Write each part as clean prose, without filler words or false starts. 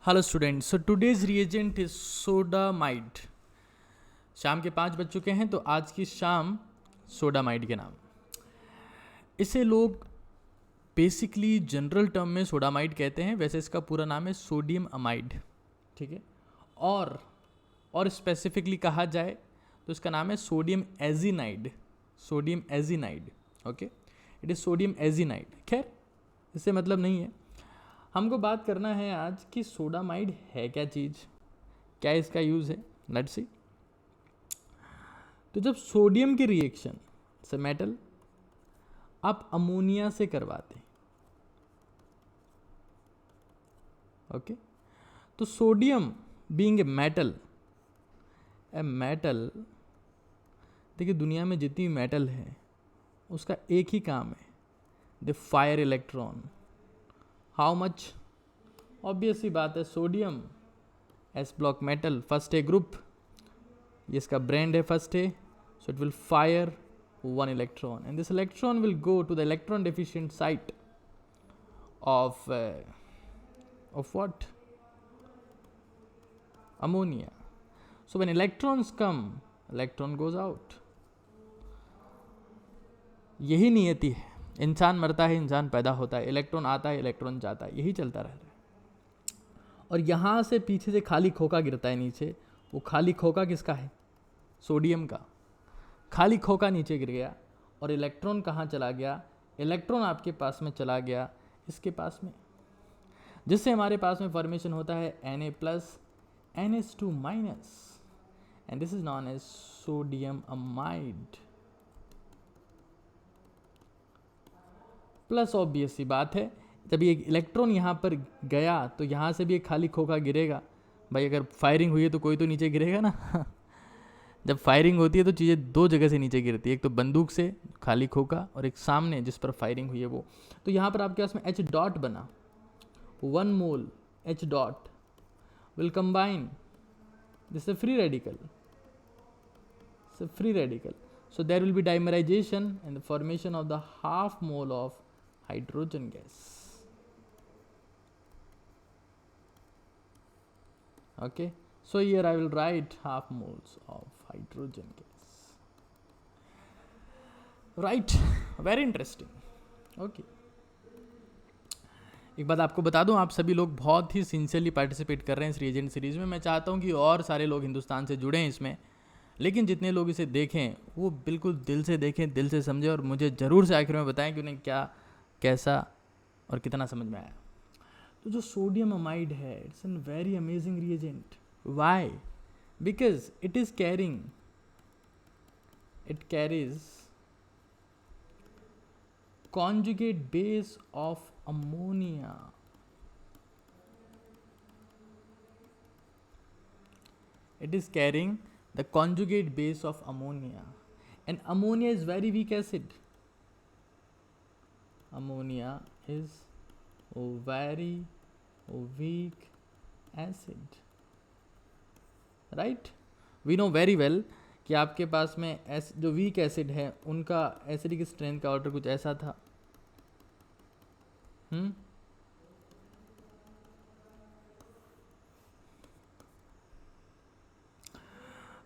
Hello students, so today's reagent is sodamide. शाम के 5 बज चुके हैं, तो आज की शाम सोडामाइड के नाम। इसे लोग बेसिकली जनरल टर्म में सोडामाइड कहते हैं, वैसे इसका पूरा नाम है सोडियम अमाइड। ठीक है। और स्पेसिफिकली कहा जाए तो इसका नाम है sodium azide. Sodium azide, okay, it is sodium azide. खैर, इससे मतलब नहीं है। हमको बात करना है आज कि सोडामाइड है क्या चीज़, क्या इसका यूज़ है। Let's see. तो जब सोडियम की रिएक्शन से मेटल आप अमोनिया से करवाते, ओके, तो सोडियम बीइंग ए मेटल, देखिए दुनिया में जितनी मेटल है उसका एक ही काम है, the fire electron. How much? Obvious सी बात है, sodium s block metal, first A group, ये इसका ब्रांड है first A, so it will fire one electron, and this electron will go to the electron deficient site of what? Ammonia. So when electrons come, electron goes out. यही नियति है। इंसान मरता है, इंसान पैदा होता है, इलेक्ट्रॉन आता है, इलेक्ट्रॉन जाता है, यही चलता रहता है। और यहाँ से पीछे से खाली खोखा गिरता है नीचे। वो खाली खोखा किसका है? सोडियम का। खाली खोखा नीचे गिर गया और इलेक्ट्रॉन कहाँ चला गया? इलेक्ट्रॉन आपके पास में चला गया, इसके पास में, जिससे हमारे पास में फॉर्मेशन होता है Na plus NH2 minus, and this is known as sodium amide. Plus obvious सी बात है, जब ये इलेक्ट्रॉन यहाँ पर गया तो यहाँ से भी एक खाली खोखा गिरेगा। भाई अगर फायरिंग हुई है तो कोई तो नीचे गिरेगा ना। जब फायरिंग होती है तो चीज़ें दो जगह से नीचे गिरती है, एक तो बंदूक से खाली खोखा और एक सामने जिस पर फायरिंग हुई है वो। तो यहाँ पर आपके पास में H डॉट बना, 1 mole H dot will combine, this is free radical, free radical, so there will be dimerization and the formation of the half mole of hydrogen gas. Okay, so here I will write half moles of hydrogen gas. Right, very interesting. Okay. एक बात आपको बता दूं, आप सभी लोग बहुत ही sincerely participate कर रहे हैं इस रिएजेंट सीरीज़ में। मैं चाहता हूं कि और सारे लोग हिंदुस्तान से जुड़ें इसमें, लेकिन जितने लोग इसे देखें वो बिल्कुल दिल से देखें, दिल से समझें, और मुझे ज़रूर से आखिर में बताएं कि उन्हें क्या, कैसा और कितना समझ में आया। तो जो सोडियम अमाइड है, it's an very amazing reagent. Why? Because it carries conjugate base of ammonia. It is carrying the conjugate base of ammonia, and ammonia is very weak acid. Ammonia is a very weak acid. Right, we know very well कि आपके पास में जो weak acid है उनका acidic strength का order कुछ ऐसा था।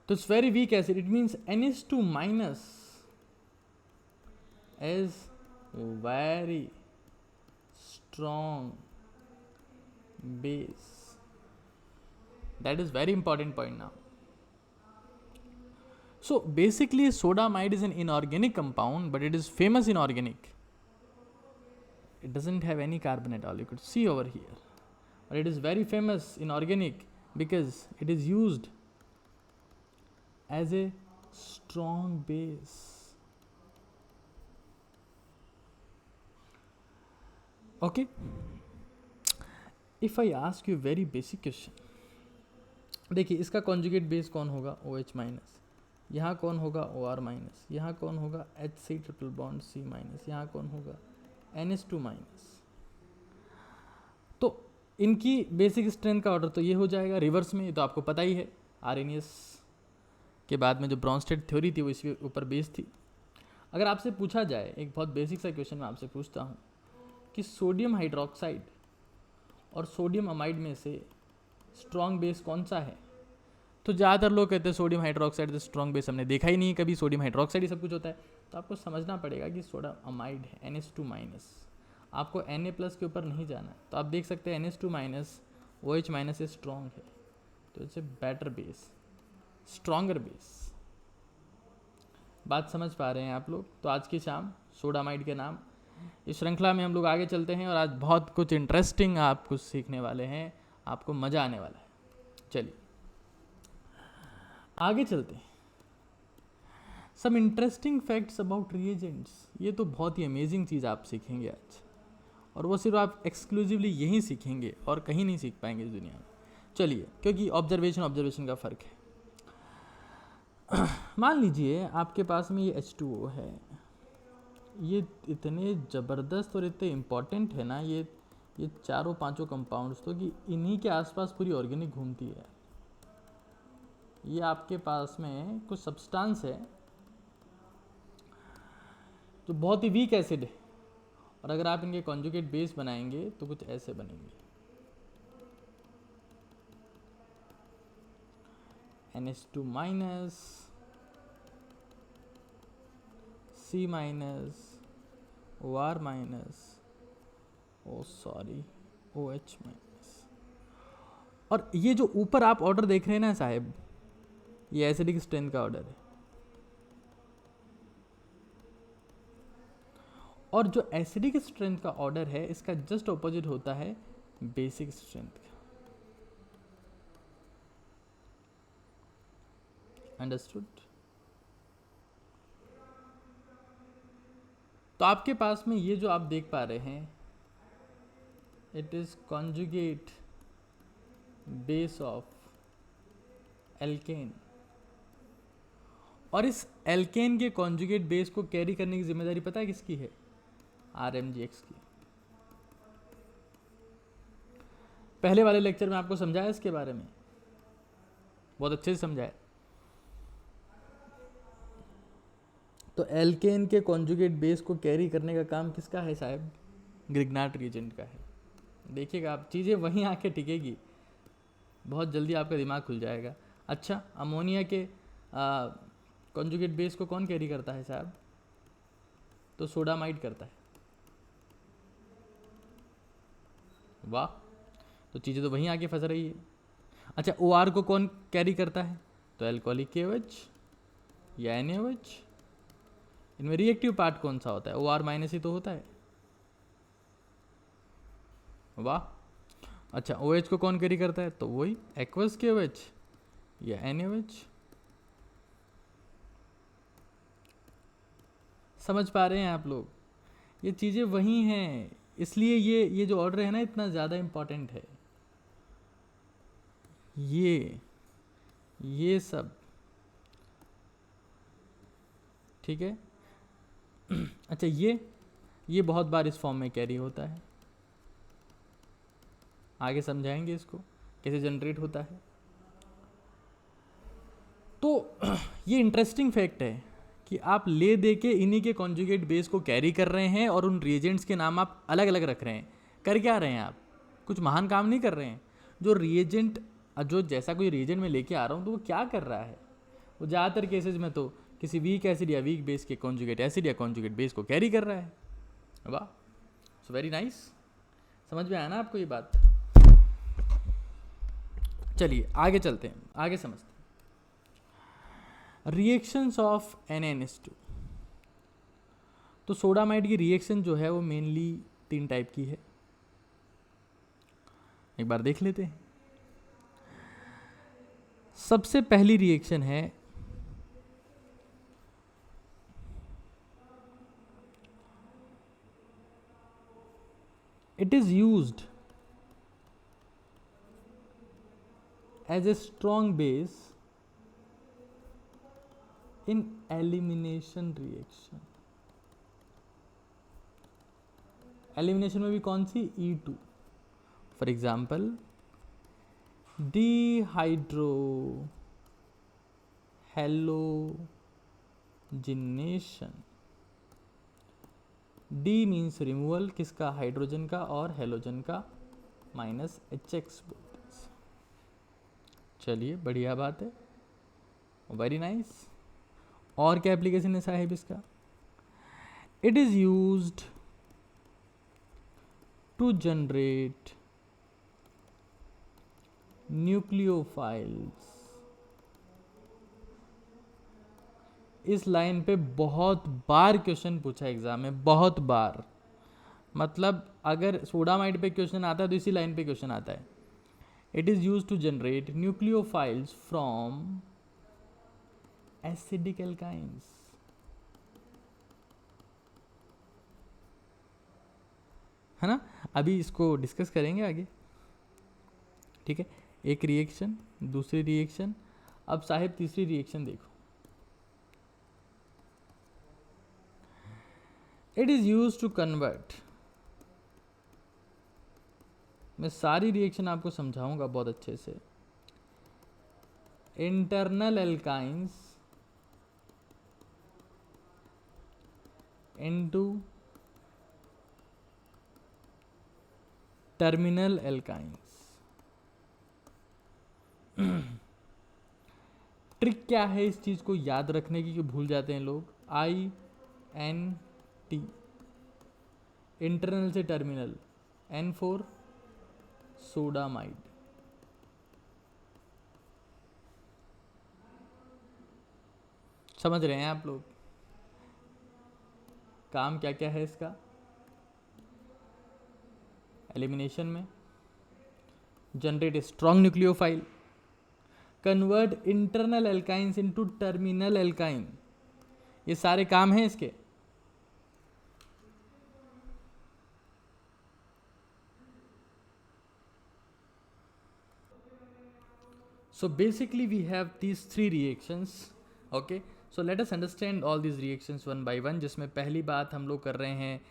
तो it's very weak acid, it means NH2 minus is very strong base. That is very important point now. So basically sodamide is an inorganic compound, but it is famous in organic. It doesn't have any carbon at all, you could see over here. But it is very famous in organic because it is used as a strong base. Okay? If I ask you a very basic question, देखिए इसका conjugate base कौन होगा? OH minus. यहाँ कौन होगा? OR minus. यहाँ कौन होगा? HC triple bond C minus. यहाँ कौन होगा? NH2 minus. तो इनकी बेसिक स्ट्रेंथ का ऑर्डर तो ये हो जाएगा रिवर्स में, ये तो आपको पता ही है। आर्रेनियस के बाद में जो ब्रॉन्स्टेड थ्योरी थी वो इसके ऊपर बेस थी। अगर आपसे पूछा जाए, एक बहुत बेसिक सा क्वेश्चन मैं आपसे पूछता हूँ कि सोडियम हाइड्रोक्साइड और सोडियम अमाइड में से स्ट्रॉन्ग बेस कौन सा है? तो ज़्यादातर लोग कहते हैं सोडियम हाइड्रोक्साइड तो स्ट्रॉन्ग बेस हमने देखा ही नहीं, कभी सोडियम हाइड्रोक्साइड ही सब कुछ होता है। तो आपको समझना पड़ेगा कि सोडा अमाइड है NH2-, आपको Na+ के ऊपर नहीं जाना। तो आप देख सकते हैं NH2-, OH- स्ट्रॉन्ग है, तो it's a better base, stronger base. बात समझ पा रहे हैं आप लोग? तो आज की शाम सोडामाइड के नाम, इस श्रृंखला में हम लोग आगे चलते हैं और आज बहुत कुछ इंटरेस्टिंग आप कुछ सीखने वाले हैं, आपको मज़ा आने वाला है। चलिए आगे चलते हैं। Some interesting facts about reagents, ये तो बहुत ही अमेजिंग चीज़ आप सीखेंगे आज, और वो सिर्फ आप एक्सक्लूसिवली यहीं सीखेंगे और कहीं नहीं सीख पाएंगे इस दुनिया में। चलिए, क्योंकि ऑब्जर्वेशन का फ़र्क है। मान लीजिए आपके पास में ये H2O है, ये इतने ज़बरदस्त और इतने इम्पॉर्टेंट है ना, ये चारों पांचों कंपाउंड्स, तो कि इन्हीं के आसपास पूरी ऑर्गेनिक घूमती है। ये आपके पास में कुछ सब्सटेंस है जो बहुत ही वीक एसिड है, और अगर आप इनके कॉन्जुगेट बेस बनाएंगे तो कुछ ऐसे बनेंगे, NH2-, C-, OR-, OH-। और ये जो ऊपर आप ऑर्डर देख रहे हैं ना साहब, ये एसिडिक स्ट्रेंथ का ऑर्डर है, और जो एसिडिक स्ट्रेंथ का ऑर्डर है इसका जस्ट ऑपोजिट होता है बेसिक स्ट्रेंथ का। अंडरस्टूड? तो आपके पास में ये जो आप देख पा रहे हैं, it is conjugate base of alkene, और इस एल्केन के कॉन्जुगेट बेस को कैरी करने की जिम्मेदारी पता है किसकी है? RMGX की। पहले वाले लेक्चर में आपको समझाया इसके बारे में, बहुत अच्छे से समझाया। तो एल्केन के कॉन्जुगेट बेस को कैरी करने का काम किसका है साहब? ग्रिग्नार्ड रिएजेंट का है। देखिएगा आप, चीज़ें वहीं आके टिकेगी, बहुत जल्दी आपका दिमाग खुल जाएगा। अच्छा, अमोनिया के कॉन्जुगेट बेस को कौन कैरी करता है साहब? तो सोडामाइड करता है। वाह, तो चीज़ें तो वहीं आके फंस रही है। अच्छा, OR को कौन कैरी करता है? तो एल्कोहलिक KOH या NaOH। इनमें रिएक्टिव पार्ट कौन सा होता है? OR- ही तो होता है। वाह। अच्छा, OH को कौन कैरी करता है? तो वही एक्वस KOH या NaOH। समझ पा रहे हैं आप लोग? ये चीज़ें वही हैं, इसलिए ये जो ऑर्डर है ना इतना ज़्यादा इम्पॉर्टेंट है। ये सब ठीक है। अच्छा, ये बहुत बार इस फॉर्म में कैरी होता है, आगे समझाएंगे इसको कैसे जनरेट होता है। तो ये इंटरेस्टिंग फैक्ट है कि आप ले दे के इन्हीं के कॉन्जुगेट बेस को कैरी कर रहे हैं, और उन रिएजेंट्स के नाम आप अलग अलग रख रहे हैं। कर क्या रहे हैं आप? कुछ महान काम नहीं कर रहे हैं। जो रिएजेंट, जो जैसा कोई रिएजेंट में लेके आ रहा हूँ, तो वो क्या कर रहा है? वो ज़्यादातर केसेज में तो किसी वीक एसिड या वीक बेस के कॉन्जुगेट एसिड या कॉन्जुगेट बेस को कैरी कर रहा है। वाह, सो वेरी नाइस। समझ में आया ना आपको ये बात? चलिए आगे चलते हैं, आगे समझते हैं। Reactions of NaNH2। तो सोडामाइड की रिएक्शन जो है वो मेनली 3 टाइप की है, एक बार देख लेते हैं। सबसे पहली रिएक्शन है it is used as a strong base in elimination reaction. Elimination में भी कौन सी? E2। For example dehydrohalogenation. De means removal किसका? हाइड्रोजन का, और हेलोजन का -HX बोलते हैं। चलिए बढ़िया बात है, वेरी नाइस। और क्या एप्लीकेशन है साहिब इसका? It is used to generate nucleophiles. इस लाइन पे बहुत बार क्वेश्चन पूछा एग्जाम में, बहुत बार। मतलब अगर सोडामाइड पे क्वेश्चन आता है तो इसी लाइन पे क्वेश्चन आता है। It is use to generate nucleophiles from acidic alkynes. है ना? अभी इसको डिस्कस करेंगे आगे, ठीक है। एक रिएक्शन, दूसरी रिएक्शन, अब साहिब तीसरी रिएक्शन देखो। It is use to convert, मैं सारी रिएक्शन आपको समझाऊंगा बहुत अच्छे से। Internal alkynes into terminal alkynes. Trick क्या है इस चीज़ को याद रखने की कि भूल जाते हैं लोग? INT, इंटरनल से टर्मिनल, N फोर सोडामाइड। समझ रहे हैं आप लोग काम क्या क्या है इसका? एलिमिनेशन में generate strong nucleophile, convert internal alkynes into terminal alkyne, ये सारे काम हैं इसके। So basically we have these three reactions, okay? So let us understand all these reactions one by one, जिसमें पहली बात हम लोग कर रहे हैं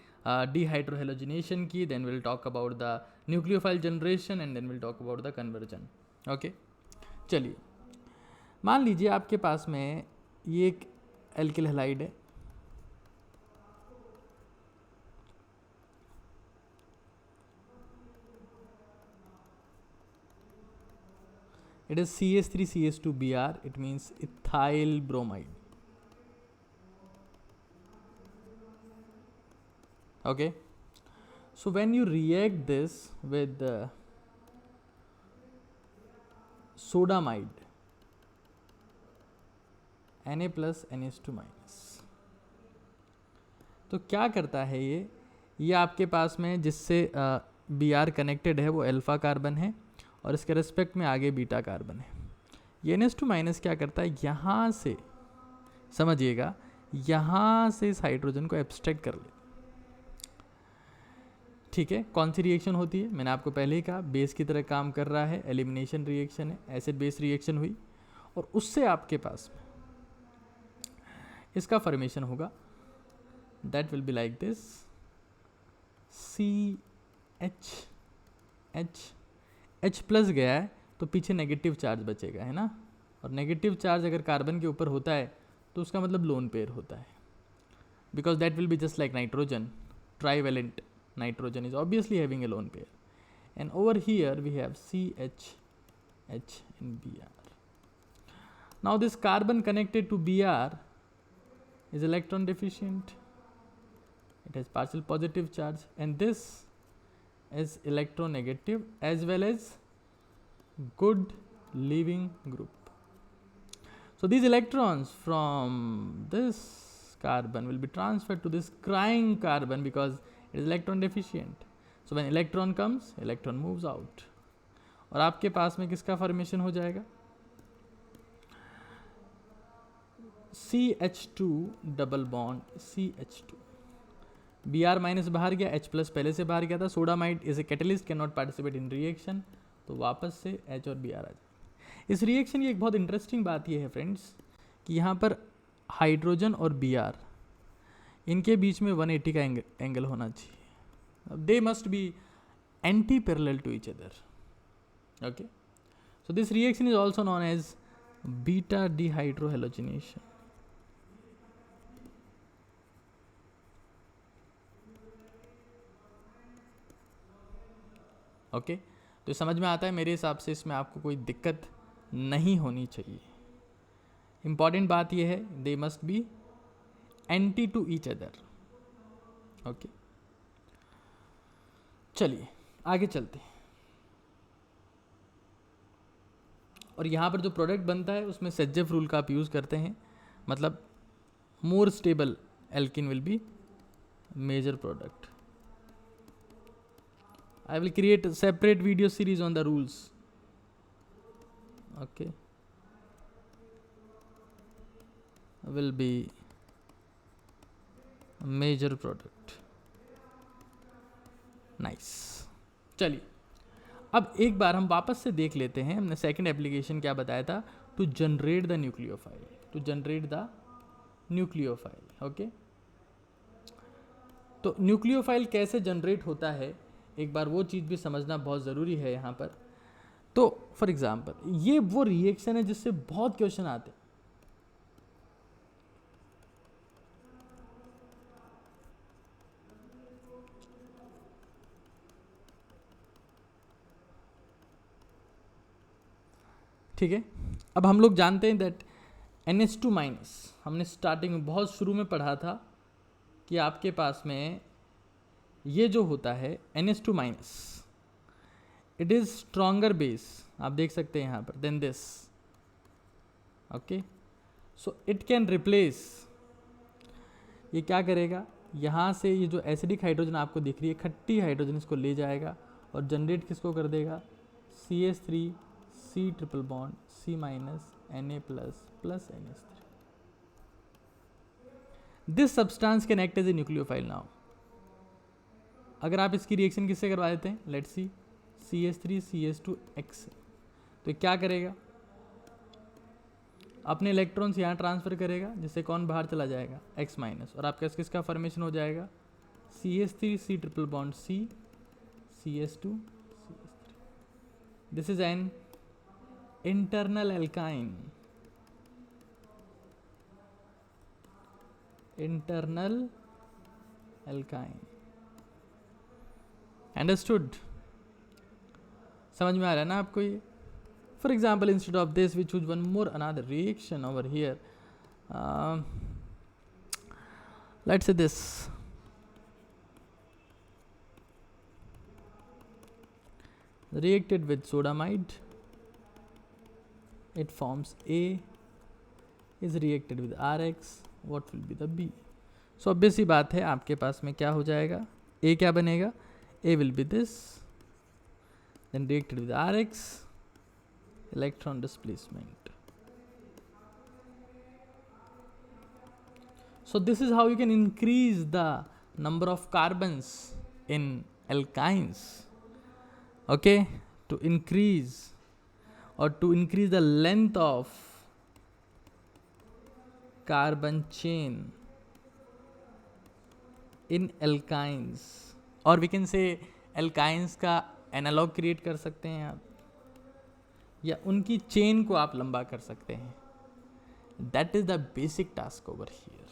डिहाइड्रोहेलोजिनेशन की, then we'll talk about the nucleophile generation and then we'll talk about the conversion, okay? चलिए, मान लीजिए आपके पास में ये एक एल्किल हैलाइड है, it is CH3CH2Br, it means ethyl bromide, okay? So when you react this with sodamide, Na plus NH2 minus, तो क्या करता है ये आपके पास में जिससे Br कनेक्टेड है वो अल्फा कार्बन है और इसके रेस्पेक्ट में आगे बीटा कार्बन है। ये NH2 माइनस क्या करता है, यहाँ से समझिएगा, यहाँ से इस हाइड्रोजन को एब्स्ट्रैक्ट कर ले, ठीक है। कौन सी रिएक्शन होती है? मैंने आपको पहले ही कहा, बेस की तरह काम कर रहा है, एलिमिनेशन रिएक्शन है, एसिड बेस रिएक्शन हुई और उससे आपके पास इसका फॉर्मेशन होगा, that will be like this, H plus गया है तो पीछे नेगेटिव चार्ज बचेगा, है ना? और नेगेटिव चार्ज अगर कार्बन के ऊपर होता है तो उसका मतलब लोन पेयर होता है, because that will be just like nitrogen, trivalent nitrogen is obviously having a lone pair, and over here we have CH and Br. Now this carbon connected to Br is electron deficient, it has partial positive charge, and this is electronegative as well as good leaving group. So these electrons from this carbon will be transferred to this crying carbon because it is electron deficient. So when electron comes, electron moves out. और आपके पास में किसका formation हो जाएगा? CH2 double bond CH2, Br minus बाहर गया, H plus पहले से बाहर गया था, sodamide is a catalyst, can not participate in reaction, तो वापस से H और Br आ जाए। इस रिएक्शन की एक बहुत इंटरेस्टिंग बात यह है फ्रेंड्स कि यहाँ पर हाइड्रोजन और Br इनके बीच में 180 का एंगल होना चाहिए, they must be anti parallel to each other, okay. So this reaction is also known as beta dehydrohalogenation, okay. तो समझ में आता है मेरे हिसाब से, इसमें आपको कोई दिक्कत नहीं होनी चाहिए। इंपॉर्टेंट बात यह है, they must be anti to each other. Okay, चलिए आगे चलते हैं। और यहाँ पर जो प्रोडक्ट बनता है उसमें सेजेफ रूल का आप यूज़ करते हैं, मतलब more stable alkene will be major product. I will create a separate video series on the rules. Okay, will be a major product. Nice. चलिए अब एक बार हम वापस से देख लेते हैं, हमने सेकंड एप्लीकेशन क्या बताया था, to generate the nucleophile, to generate the nucleophile. Okay, तो न्यूक्लियोफाइल कैसे जनरेट होता है, एक बार वो चीज़ भी समझना बहुत ज़रूरी है यहाँ पर। तो फॉर एग्जांपल ये वो रिएक्शन है जिससे बहुत क्वेश्चन आते हैं। ठीक है, अब हम लोग जानते हैं दैट NH2-, हमने स्टार्टिंग में बहुत शुरू में पढ़ा था कि आपके पास में ये जो होता है NH2-, it is stronger base, आप देख सकते हैं यहाँ पर, then this. Okay, so it can replace, ये क्या करेगा, यहाँ से ये जो एसिडिक हाइड्रोजन आपको दिख रही है, खट्टी हाइड्रोजन, इसको ले जाएगा और जनरेट किसको कर देगा, CH3 C triple bond C- Na plus NH3। This substance can act as a nucleophile. Now अगर आप इसकी रिएक्शन किससे करवा देते हैं, लेट्स सी CH3 CH2X, तो क्या करेगा, अपने इलेक्ट्रॉन्स यहाँ ट्रांसफर करेगा, जिससे कौन बाहर चला जाएगा, X-, और आपका किसका फॉर्मेशन हो जाएगा, CH3 C triple bond C CH2 CH3। This is an internal alkyne, internal alkyne. Understood, समझ में आ रहा है ना आपको ये। For example instead of this we choose one more another reaction over here, let's say this, reacted with sodamide, it forms A, is reacted with RX, what will be the B? So obvious सी बात है, आपके पास में क्या हो जाएगा, A क्या बनेगा, A will be this, then reacted with RX, electron displacement. So this is how you can increase the number of carbons in alkynes. Okay, to increase or to increase the length of carbon chain in alkynes, or we can say alkynes का analogue create कर सकते हैं आप, या उनकी chain को आप लंबा कर सकते हैं। That is the basic task over here.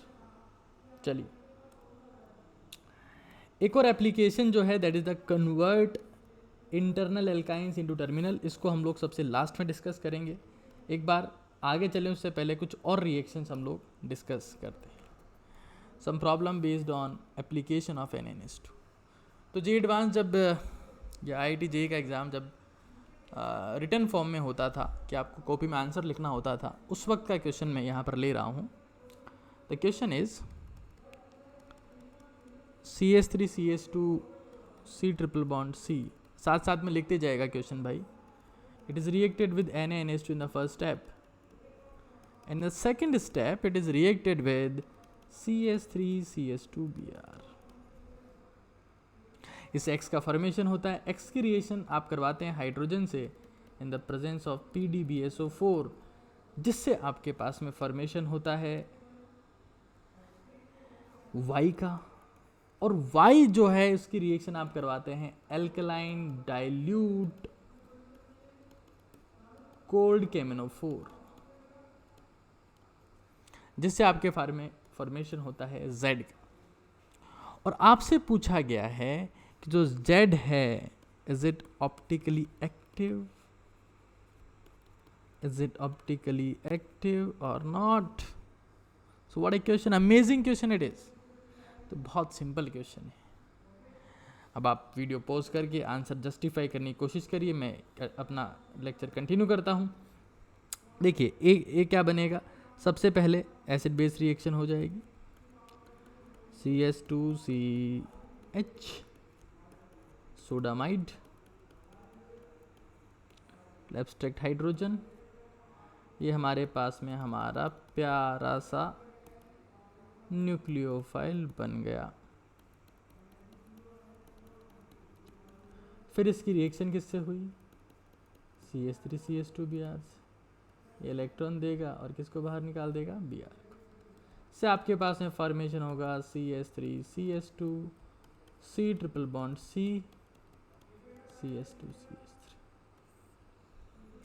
चलिए एक और एप्लीकेशन जो है, that is the convert internal alkynes into terminal, इसको हम लोग सबसे लास्ट में डिस्कस करेंगे। एक बार आगे चलें उससे पहले कुछ और रिएक्शंस हम लोग डिस्कस करते हैं। Some problem based on application of NaNH2। तो जे एडवांस जब या IIT JEE का एग्ज़ाम जब रिटन फॉर्म में होता था कि आपको कॉपी में आंसर लिखना होता था, उस वक्त का क्वेश्चन मैं यहाँ पर ले रहा हूँ। The question is CH3 CH2 C triple bond C, साथ साथ में लिखते जाएगा क्वेश्चन भाई। It is reacted with NaNH2 in the first step, in the second step it is reacted with CH3 CH2Br। इस X का फॉर्मेशन होता है। X की रिएक्शन आप करवाते हैं हाइड्रोजन से in the presence of PdBSO4, जिससे आपके पास में फॉर्मेशन होता है Y का, और Y जो है इसकी रिएक्शन आप करवाते हैं एल्कलाइन डाइल्यूट कोल्ड KMnO4, जिससे आपके फॉर्मेशन होता है Z का। और आपसे पूछा गया है कि जो Z है, is it optically active, Is it optically active or not? So what a question, amazing question it is. तो बहुत सिंपल क्वेश्चन है. अब आप वीडियो पॉज करके आंसर जस्टिफाई करने की कोशिश करिए, मैं अपना लेक्चर कंटिन्यू करता हूँ. देखिए एक क्या बनेगा, सबसे पहले एसिड बेस रिएक्शन हो जाएगी. CH2CH sodamide, abstract hydrogen. ये हमारे पास में हमारा प्यारा सा न्यूक्लियोफाइल बन गया. फिर इसकी रिएक्शन किससे हुई? CH3CH2Br. ये इलेक्ट्रॉन देगा और किसको बाहर निकाल देगा? Br से आपके पास में फॉर्मेशन होगा CH3CH2 C triple bond C CH2CH3.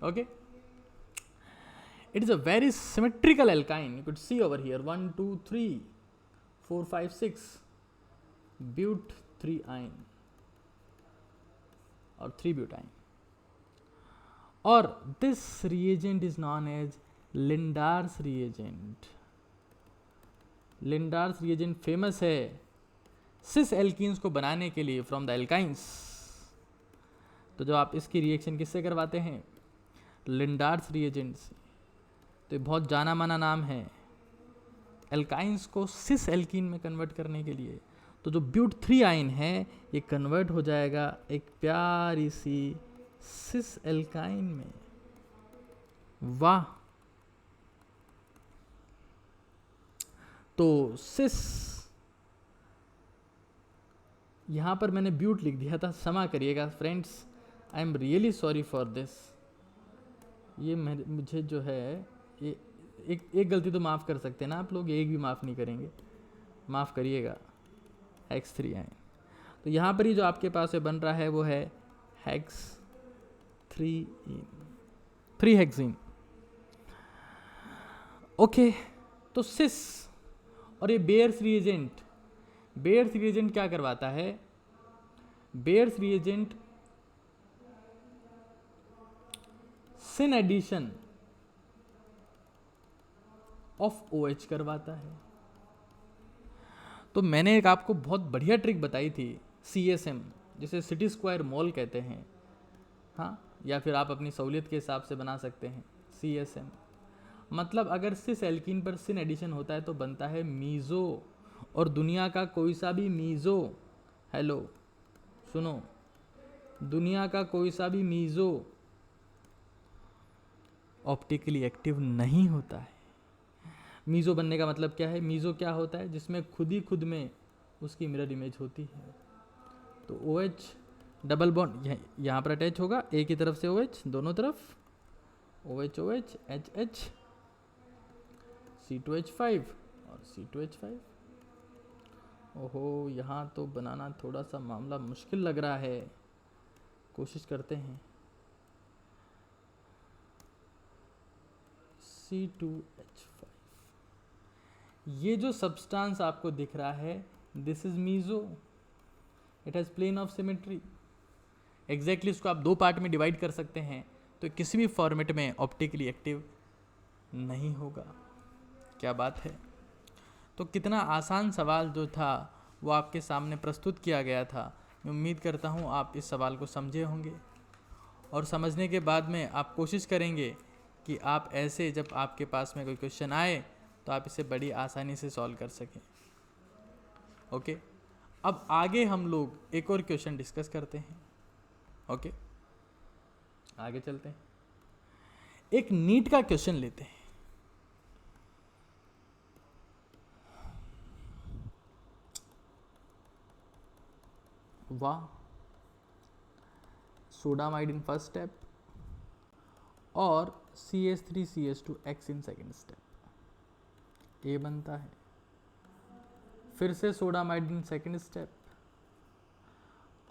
Okay, it is a very symmetrical alkyne. You could see over here 1 2 3 4 5 6 but 3 ion or 3 butyne. Or this reagent is known as Lindar's reagent. Lindar's reagent famous है सिस alkenes को बनाने के लिए from the alkynes. तो जो आप इसकी reaction किससे करवाते हैं? लिंडार्स रिएजेंट से. तो ये बहुत जाना माना नाम है एल्काइंस को सिस एल्कीन में कन्वर्ट करने के लिए. तो जो ब्यूट 3 आइन है ये कन्वर्ट हो जाएगा एक प्यारी सी सिस एल्काइन में. वाह. तो सिस, यहां पर मैंने ब्यूट लिख दिया था, क्षमा करिएगा friends, I am really sorry for this. ये मुझे जो है ये एक गलती तो माफ़ कर सकते हैं ना आप लोग, एक भी माफ़ नहीं करेंगे, माफ़ करिएगा. Hex 3 ion. तो यहाँ पर ही जो आपके पास बन रहा है वो है हेक्स 3 हेक्सीन. ओके, तो सिस और ये बेयर्स रिएजेंट क्या करवाता है? Baeyer's reagent syn addition of OH करवाता है. तो मैंने एक आपको बहुत बढ़िया ट्रिक बताई थी, CSM, जिसे सिटी स्क्वायर मोल कहते हैं. हाँ, या फिर आप अपनी सहूलियत के हिसाब से बना सकते हैं CSM. मतलब अगर सिस एल्कीन पर सिन एडिशन होता है तो बनता है मीज़ो. और दुनिया का कोई सा भी मीज़ो, हेलो सुनो, दुनिया का कोई सा भी मीज़ो ऑप्टिकली एक्टिव नहीं होता है. मीज़ो बनने का मतलब क्या है? मीज़ो क्या होता है? जिसमें खुद में उसकी मिरर इमेज होती है. तो OH डबल बॉन्ड यहाँ पर अटैच होगा, एक ही तरफ से OH, दोनों तरफ OH OH HH C2H5 और C2H5. ओहो, यहाँ तो बनाना थोड़ा सा मामला मुश्किल लग रहा है, कोशिश करते हैं. C2H5. ये जो सब्सटेंस आपको दिख रहा है, this is meso. It has plane of symmetry. Exactly इसको आप 2 पार्ट में डिवाइड कर सकते हैं, तो किसी भी फॉर्मेट में ऑप्टिकली एक्टिव नहीं होगा. क्या बात है. तो कितना आसान सवाल जो था वो आपके सामने प्रस्तुत किया गया था. मैं उम्मीद करता हूँ आप इस सवाल को समझे होंगे, और समझने के बाद में आप कोशिश करेंगे कि आप ऐसे जब आपके पास में कोई क्वेश्चन आए तो आप इसे बड़ी आसानी से सॉल्व कर सकें. ओके, अब आगे हम लोग एक और क्वेश्चन डिस्कस करते हैं. ओके, आगे चलते हैं. एक नीट का क्वेश्चन लेते हैं. वाह. सोडामाइड इन फर्स्ट स्टेप और CH3CH2X इन सेकेंड स्टेप, ए बनता है. फिर से सोडामाइड इन सेकेंड स्टेप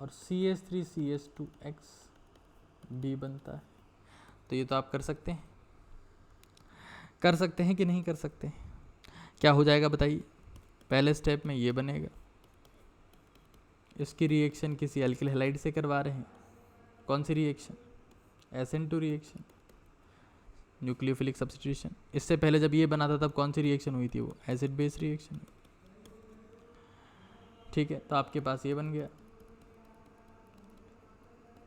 और CH3CH2X बी बनता है. तो ये तो आप कर सकते हैं कि नहीं कर सकते? क्या हो जाएगा बताइए? पहले स्टेप में ये बनेगा, इसकी रिएक्शन किसी एल्किल हैलाइड से करवा रहे हैं. कौन सी reaction? SN2 reaction. Nucleophilic substitution. इससे पहले जब ये बना था तब कौन सी रिएक्शन हुई थी? वो एसिड बेस रिएक्शन। ठीक है, तो आपके पास ये बन गया।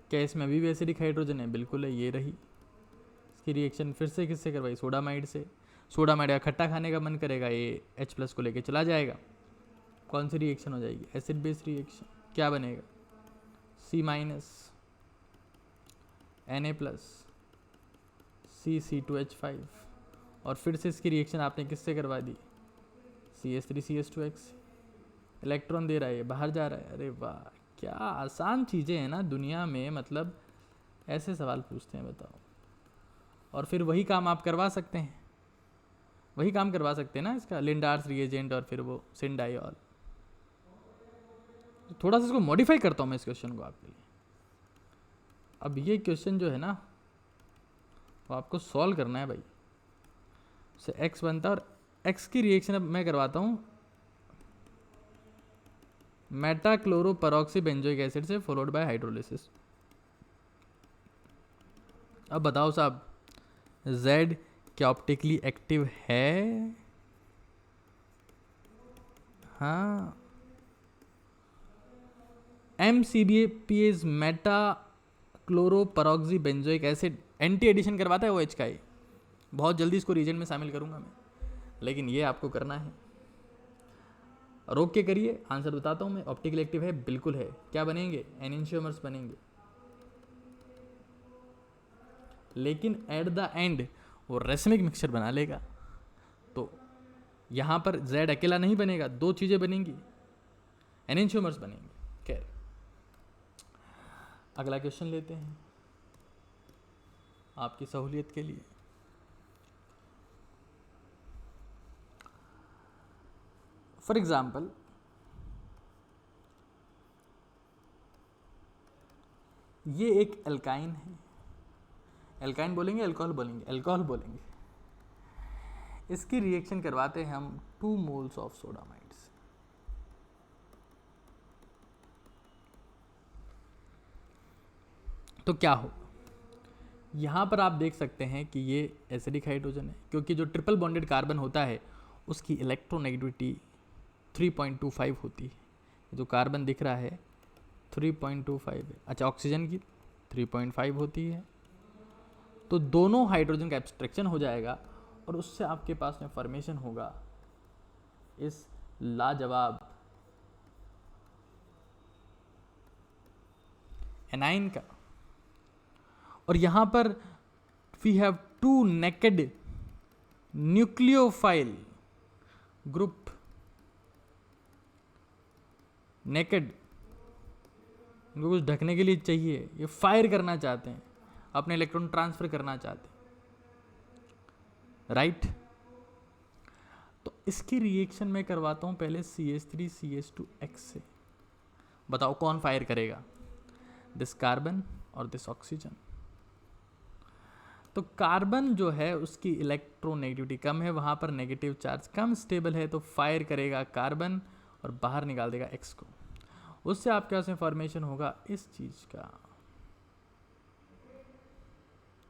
क्या इसमें अभी भी एसिडिक हाइड्रोजन है? बिल्कुल है, ये रही। इसकी रिएक्शन फिर से किससे करवाई? सोडामाइड से। सोडामाइड का खट्टा खाने का मन करेगा, ये H+ को लेके चला जाएगा। कौन सी रिएक्शन हो जाएगी? Acid base reaction. क्या बनेगा? C- Na+ CC2H5। और फिर से इसकी रिएक्शन आपने किससे करवा दी? CH3CH2X। इलेक्ट्रॉन दे रहा है, बाहर जा रहा है। अरे वाह, क्या आसान चीज़ें हैं ना दुनिया में, मतलब ऐसे सवाल पूछते हैं, बताओ। और फिर वही काम आप करवा सकते हैं, वही काम करवा सकते हैं ना इसका, लिंडार्स रिएजेंट और फिर वो सिंडाइऑल। थोड़ा सा इसको मॉडिफाई करता हूँ मैं इस क्वेश्चन को आपके लिए। अब ये क्वेश्चन जो है ना वो आपको सॉल्व करना है भाई। से x बनता है और x की रिएक्शन अब मैं करवाता हूँ मेटाक्लोरोपेरॉक्सीबेंजोइक एसिड से फॉलोड बाय हाइड्रोलिसिस। अब बताओ साहब, Z क्या ऑप्टिकली एक्टिव है? हाँ, MCBAPase मेटाक्लोरोपेरॉक्सीबेंजोइक एसिड एंटी एडिशन करवाता है OH का। ही बहुत जल्दी इसको रीजन में शामिल करूंगा मैं, लेकिन ये आपको करना है। रोक के करिए, आंसर बताता हूँ मैं। ऑप्टिकल एक्टिव है, बिल्कुल है। क्या बनेंगे? एनेंशियोमर्स बनेंगे। लेकिन एट द एंड वो रेसमिक मिक्सचर बना लेगा। तो यहाँ पर Z अकेला नहीं बनेगा, दो चीज़ें बनेंगी, एनेंशियोमर्स बनेंगे। खैर, अगला क्वेश्चन लेते हैं आपकी सहूलियत के लिए। फॉर एग्जाम्पल, ये एक एल्काइन है। एल्काइन बोलेंगे, अल्कोहल बोलेंगे? अल्कोहल बोलेंगे। इसकी रिएक्शन करवाते हैं हम 2 मोल्स ऑफ सोडामाइड से। तो क्या हो? यहाँ पर आप देख सकते हैं कि ये एसिडिक हाइड्रोजन है, क्योंकि जो ट्रिपल बॉन्डेड कार्बन होता है उसकी इलेक्ट्रोनेगेटिविटी 3.25 होती है। जो कार्बन दिख रहा है 3.25 है। अच्छा, ऑक्सीजन की 3.5 होती है। तो दोनों हाइड्रोजन का एब्स्ट्रैक्शन हो जाएगा और उससे आपके पास में फॉर्मेशन होगा इस लाजवाब एनाइन का। और यहाँ पर we have 2 naked nucleophile group. Naked, उनको कुछ ढकने के लिए चाहिए, ये फायर करना चाहते हैं, अपने इलेक्ट्रॉन ट्रांसफर करना चाहते हैं, राइट। तो इसकी रिएक्शन में करवाता हूं पहले CH3CH2X से। बताओ कौन फायर करेगा? दिस कार्बन और दिस ऑक्सीजन। तो कार्बन जो है उसकी इलेक्ट्रोनेगेटिविटी कम है, वहां पर नेगेटिव चार्ज कम स्टेबल है, तो फायर करेगा कार्बन और बाहर निकाल देगा X को। उससे आपके पास में फॉर्मेशन होगा इस चीज का।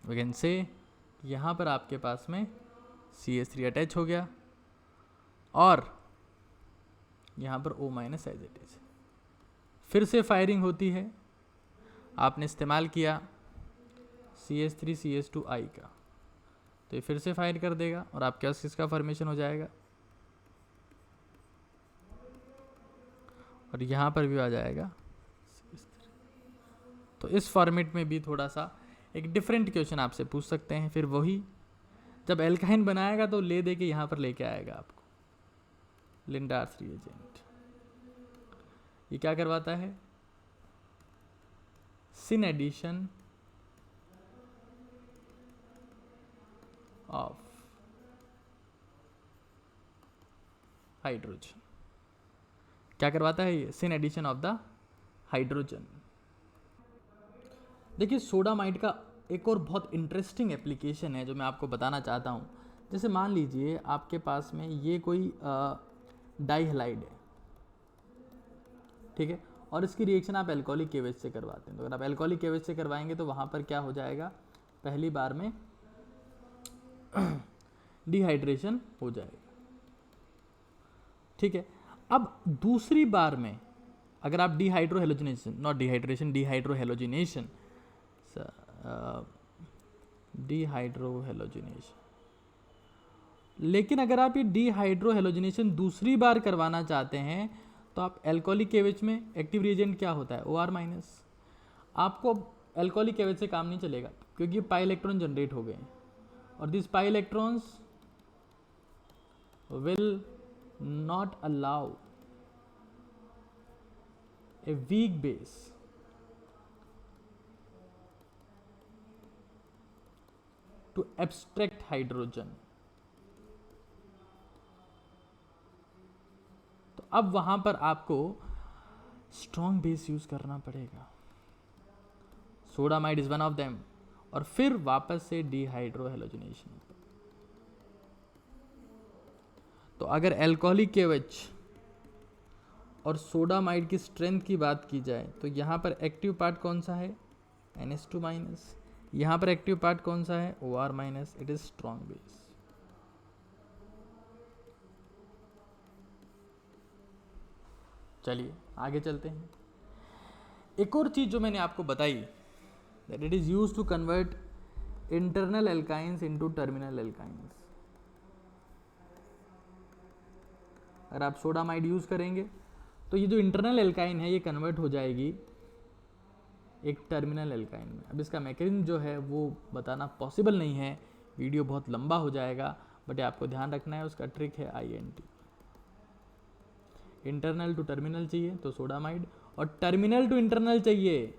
वी कैन से यहाँ पर आपके पास में CH3 अटैच हो गया और यहाँ पर O- एज इट इज। फिर से फायरिंग होती है, आपने इस्तेमाल किया CH3CH2I का, तो ये फिर से फायर कर देगा और आपके पास किसका फॉर्मेशन हो जाएगा? और यहाँ पर भी आ जाएगा। तो इस फॉर्मेट में भी थोड़ा सा एक डिफरेंट क्वेश्चन आपसे पूछ सकते हैं। फिर वही जब एल्काइन बनाएगा तो ले दे के यहाँ पर लेके आएगा आपको लिंडार्स रिएजेंट। ये क्या करवाता है? Syn addition of hydrogen. क्या करवाता है ये? Syn addition of the hydrogen. देखिए, सोडामाइड का एक और बहुत इंटरेस्टिंग एप्लीकेशन है जो मैं आपको बताना चाहता हूँ। जैसे मान लीजिए आपके पास में ये कोई डाइहलाइड है, ठीक है, और इसकी रिएक्शन आप एल्कोहलिक केवेज से करवाते हैं। तो अगर आप एल्कोहलिक केवेज से करवाएंगे तो वहाँ पर क्या हो जाएगा? पहली बार में डिहाइड्रेशन हो जाएगा। ठीक है, अब दूसरी बार में अगर आप dehydrohalogenation, not dehydration, dehydrohalogenation, dehydrohalogenation, लेकिन अगर आप ये डिहाइड्रोहेलोजिनेशन दूसरी बार करवाना चाहते हैं तो आप एल्कोहलिक केवेज में एक्टिव रिएजेंट क्या होता है, OR-। आपको एल्कोहलिक केवेज से काम नहीं चलेगा क्योंकि पाई इलेक्ट्रॉन जनरेट हो गए हैं और this pi electrons will not allow a weak base to abstract hydrogen. तो अब वहां पर आपको स्ट्रॉन्ग बेस यूज करना पड़ेगा, sodamide is one of them, और फिर वापस से डिहाइड्रोहेलोजिनेशन। तो अगर एल्कोहलिक केवेज और सोडामाइड की स्ट्रेंथ की बात की जाए तो यहां पर एक्टिव पार्ट कौन सा है, NH2-, यहां पर एक्टिव पार्ट कौन सा है, OR-। It is strong base. चलिए आगे चलते हैं। एक और चीज जो मैंने आपको बताई, that it is used to convert internal alkynes into terminal alkynes. अगर आप सोडामाइड यूज करेंगे तो ये जो इंटरनल एल्काइन है ये कन्वर्ट हो जाएगी एक टर्मिनल एल्काइन में। अब इसका मैकेनिज्म जो है वो बताना पॉसिबल नहीं है, वीडियो बहुत लंबा हो जाएगा, बट आपको ध्यान रखना है, उसका ट्रिक है INT। इंटरनल टू टर्मिनल चाहिए तो सोडामाइड, और टर्मिनल टू इंटरनल चाहिए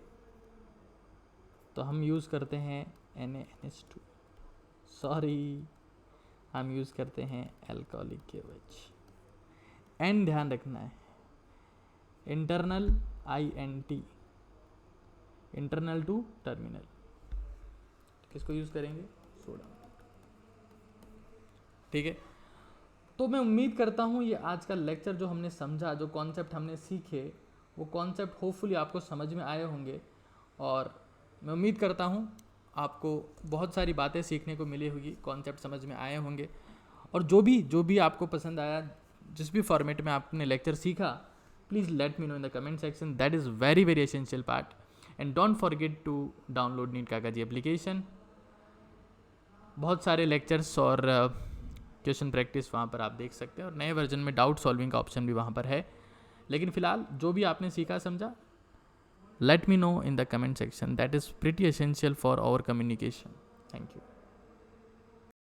तो हम यूज करते हैं NaNH2, सॉरी हम यूज करते हैं एल्कोहलिक केवेज। एन ध्यान रखना है, internal INT, internal to terminal. किसको यूज करेंगे, सोडामाइड। ठीक है, तो मैं उम्मीद करता हूँ ये आज का लेक्चर जो हमने समझा, जो कॉन्सेप्ट हमने सीखे, वो कॉन्सेप्ट होपफुली आपको समझ में आए होंगे, और मैं उम्मीद करता हूँ आपको बहुत सारी बातें सीखने को मिली होगी, कॉन्सेप्ट समझ में आए होंगे, और जो भी आपको पसंद आया, जिस भी फॉर्मेट में आपने लेक्चर सीखा, please let me know in the comment section. That is very very essential part, and don't forget to download NEET Kakaji application. बहुत सारे लेक्चर्स और क्वेश्चन प्रैक्टिस वहाँ पर आप देख सकते हैं, और नए वर्जन में डाउट सॉल्विंग का ऑप्शन भी वहाँ पर है। लेकिन फिलहाल जो भी आपने सीखा समझा, let me know in the comment section. That is pretty essential for our communication. Thank you.